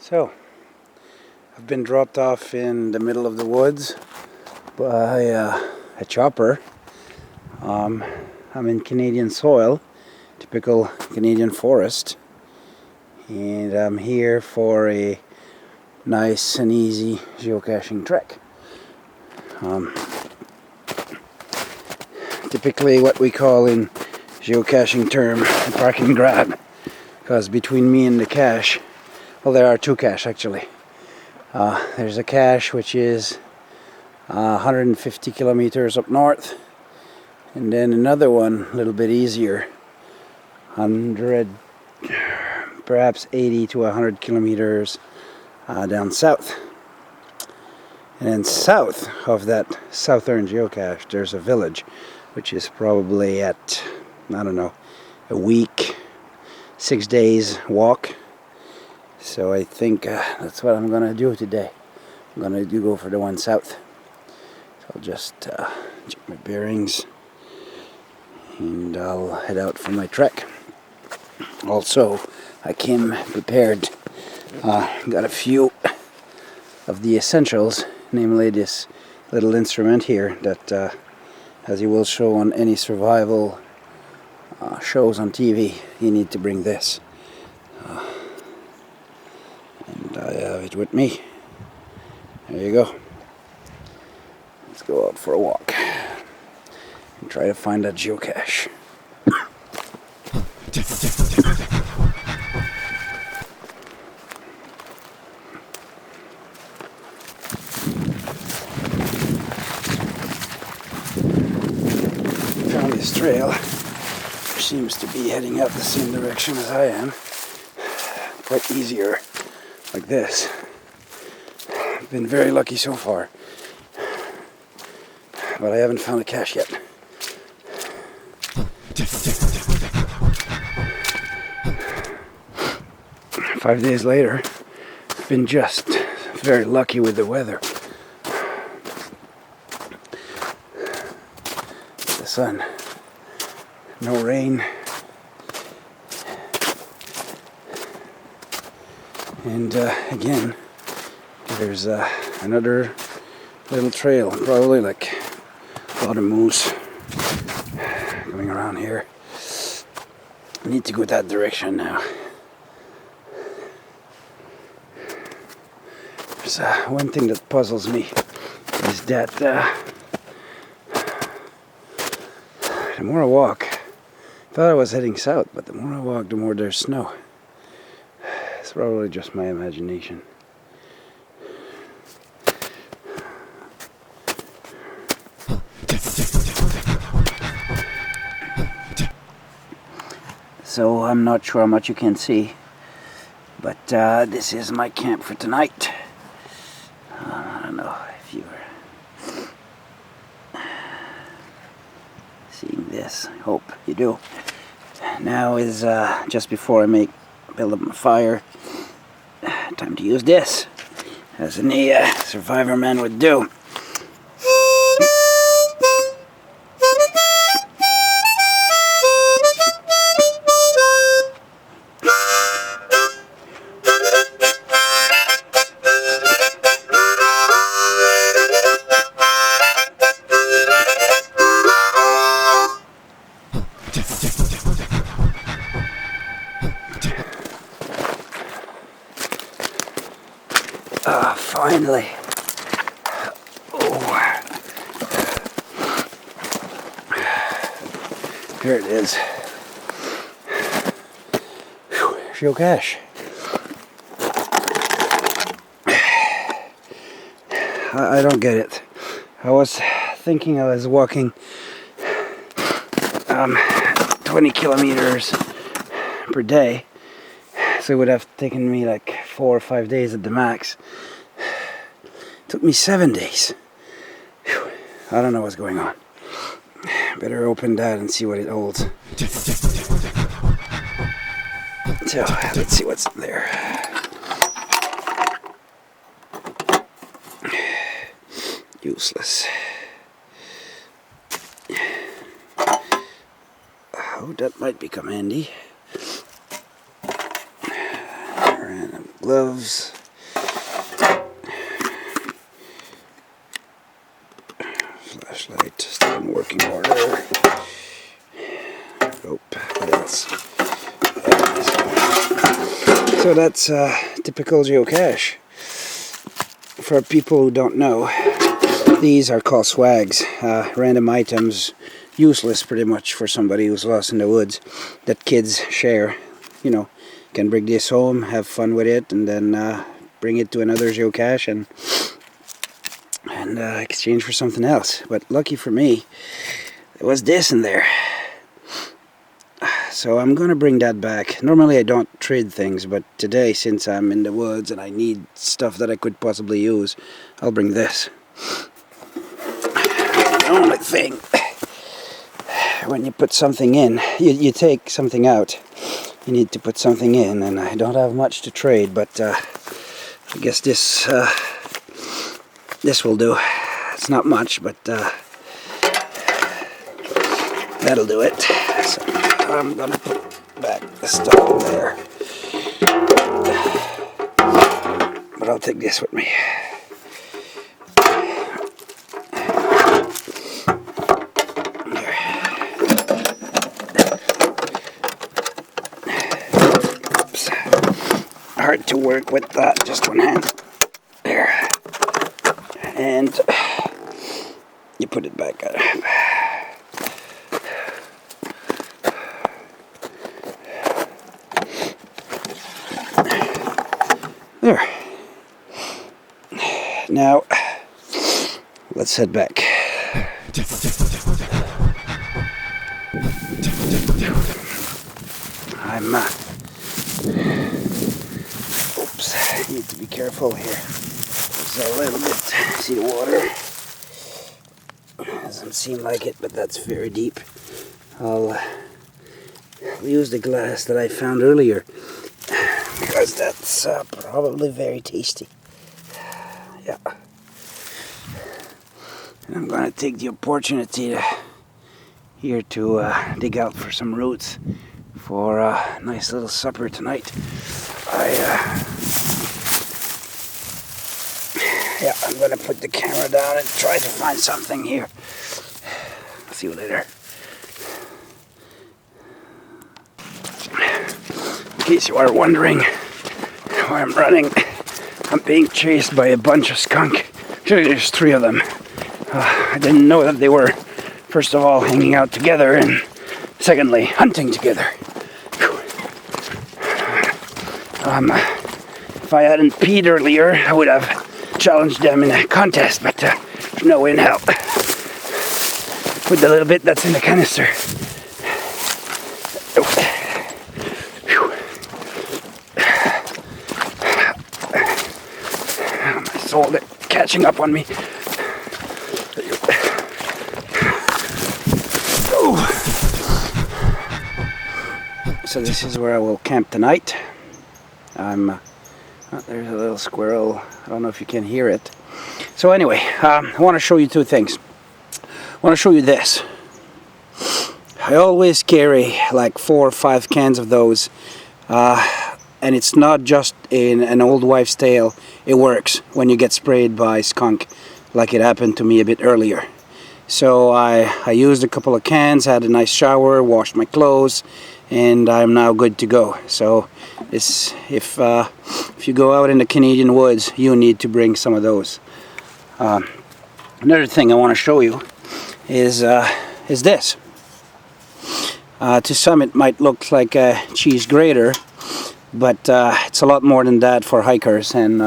So, I've been dropped off in the middle of the woods by a chopper. I'm in Canadian soil, typical Canadian forest, and I'm here for a nice and easy geocaching trek. Typically what we call in geocaching term a park and grab, because between me and the cache, well, there are two caches actually. There's a cache which is 150 kilometers up north, and then another one a little bit easier, 100, perhaps 80 to 100 kilometers down south. And then south of that southern geocache, there's a village which is probably at, I don't know, a week, 6 days walk. So I think that's what I'm gonna do today. I'm gonna go for the one south. So I'll just check my bearings and I'll head out for my trek. Also, I came prepared. Got a few of the essentials, namely this little instrument here that, as you will show on any survival shows on TV, you need to bring this. And I have it with me. There you go. Let's go out for a walk and try to find that geocache. Found this trail, which seems to be heading out the same direction as I am. Quite easier like this. I've been very lucky so far, but I haven't found a cache yet. Five days later, I've been just very lucky with the weather. The sun, no rain, and again, there's another little trail, probably like a lot of moose coming around here. I need to go that direction now. There's one thing that puzzles me is that the more I walk, I thought I was heading south, but the more I walk, the more there's snow. It's probably just my imagination. So I'm not sure how much you can see, but this is my camp for tonight. I don't know if you are seeing this. I hope you do. Now is just before I build up my fire. Time to use this, as any survivor man would do. Finally. Oh. Here it is. Geocache. I don't get it. I was thinking I was walking 20 kilometers per day, so it would have taken me like 4 or 5 days at the max. It took me 7 days. Whew. I don't know what's going on. Better open that and see what it holds. So let's see what's in there. Useless. Oh, that might become handy. Random gloves. Flashlight still in working order. Rope. What else? So that's typical geocache. For people who don't know, these are called swags, random items, useless pretty much for somebody who's lost in the woods, that kids share. You know, can bring this home, have fun with it, and then bring it to another geocache and exchange for something else. But lucky for me, there was this in there. So I'm gonna bring that back. Normally I don't trade things, but today, since I'm in the woods and I need stuff that I could possibly use, I'll bring this. The only thing, when you put something in, you take something out, you need to put something in, and I don't have much to trade, but I guess this will do. It's not much, but that'll do it. So I'm gonna put back the stuff in there, but I'll take this with me. Oops. Hard to work with that, just one hand. There. And you put it back out. There. Now, let's head back. Oops, I need to be careful here. There's a little bit, see the water? Doesn't seem like it, but that's very deep. I'll use the glass that I found earlier, because that's probably very tasty. Yeah. And I'm gonna take the opportunity here to dig out for some roots for a nice little supper tonight. Yeah, I'm gonna put the camera down and try to find something here. See you later. In case you are wondering why I'm running, I'm being chased by a bunch of skunk. Actually, there's 3 of them. I didn't know that they were, first of all, hanging out together, and secondly, hunting together. If I hadn't peed earlier, I would have challenged them in a contest, but there's no way in hell. With the little bit that's in the canister. My soul, they're catching up on me. So this is where I will camp tonight. There's a little squirrel. I don't know if you can hear it. So anyway, I want to show you 2 things. I want to show you this. I always carry like 4 or 5 cans of those, and it's not just in an old wives' tale. It works when you get sprayed by skunk, like it happened to me a bit earlier. So I used a couple of cans, had a nice shower, washed my clothes, and I'm now good to go. So if you go out in the Canadian woods, you need to bring some of those. Another thing I want to show you is this. To some it might look like a cheese grater, but it's a lot more than that for hikers and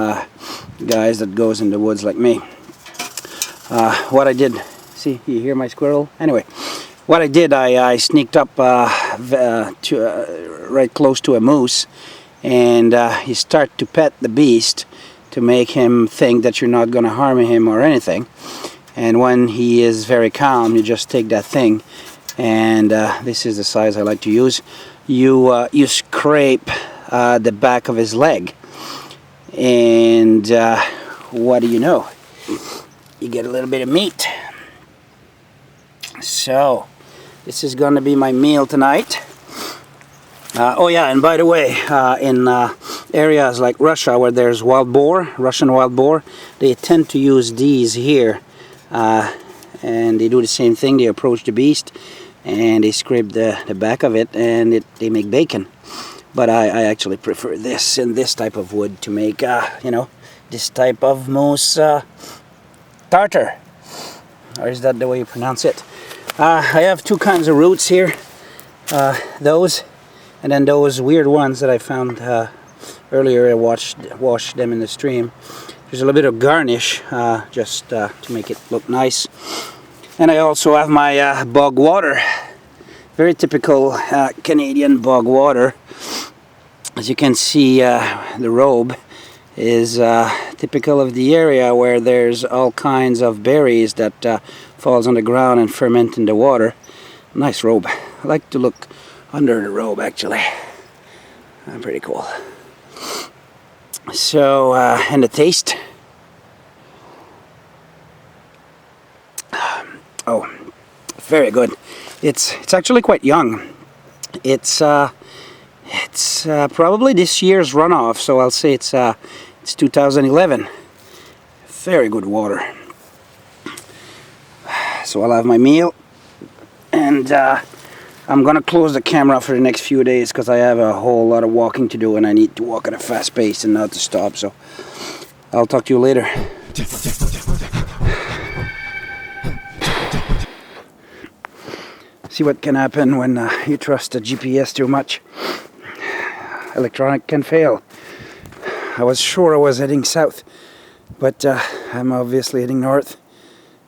guys that goes in the woods like me. What I did, see, you hear my squirrel? Anyway, what I did, I sneaked up right close to a moose, and you start to pet the beast to make him think that you're not going to harm him or anything. And when he is very calm, you just take that thing, and this is the size I like to use. You scrape the back of his leg, and what do you know? You get a little bit of meat. So this is going to be my meal tonight. Oh yeah, and by the way, in areas like Russia where there's wild boar, Russian wild boar, they tend to use these here, and they do the same thing. They approach the beast and they scrape the back of it, and they make bacon. But I actually prefer this and this type of wood to make, you know, this type of moose tartar. Or is that the way you pronounce it? I have two kinds of roots here. Those, and then those weird ones that I found earlier. I washed them in the stream. There's a little bit of garnish, just to make it look nice. And I also have my bog water. Very typical Canadian bog water. As you can see, the robe is typical of the area where there's all kinds of berries that falls on the ground and ferment in the water. Nice robe. I like to look under the robe, actually. Pretty cool. So, and the taste. Oh, very good. It's actually quite young. It's probably this year's runoff, so I'll say it's 2011. Very good water. So I'll have my meal, and I'm gonna close the camera for the next few days because I have a whole lot of walking to do, and I need to walk at a fast pace and not to stop. So I'll talk to you later. See what can happen when you trust the GPS too much. Electronic can fail. I was sure I was heading south, but I'm obviously heading north.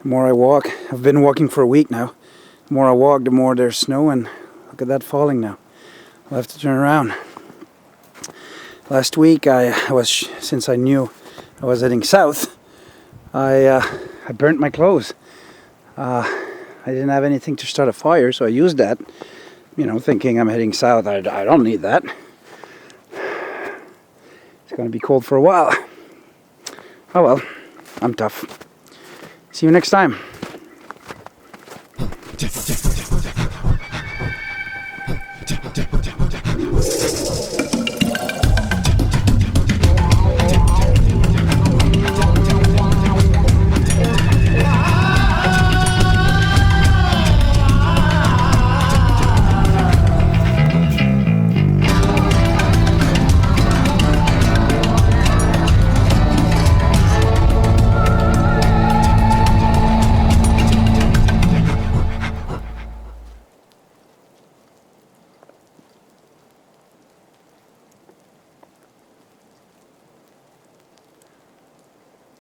The more I walk, I've been walking for a week now. The more I walk, the more there's snow, and look at that falling now. I'll have to turn around. Last week, since I knew I was heading south, I burnt my clothes. I didn't have anything to start a fire, so I used that, you know, thinking I'm heading south. I don't need that. It's going to be cold for a while. Oh well, I'm tough. See you next time.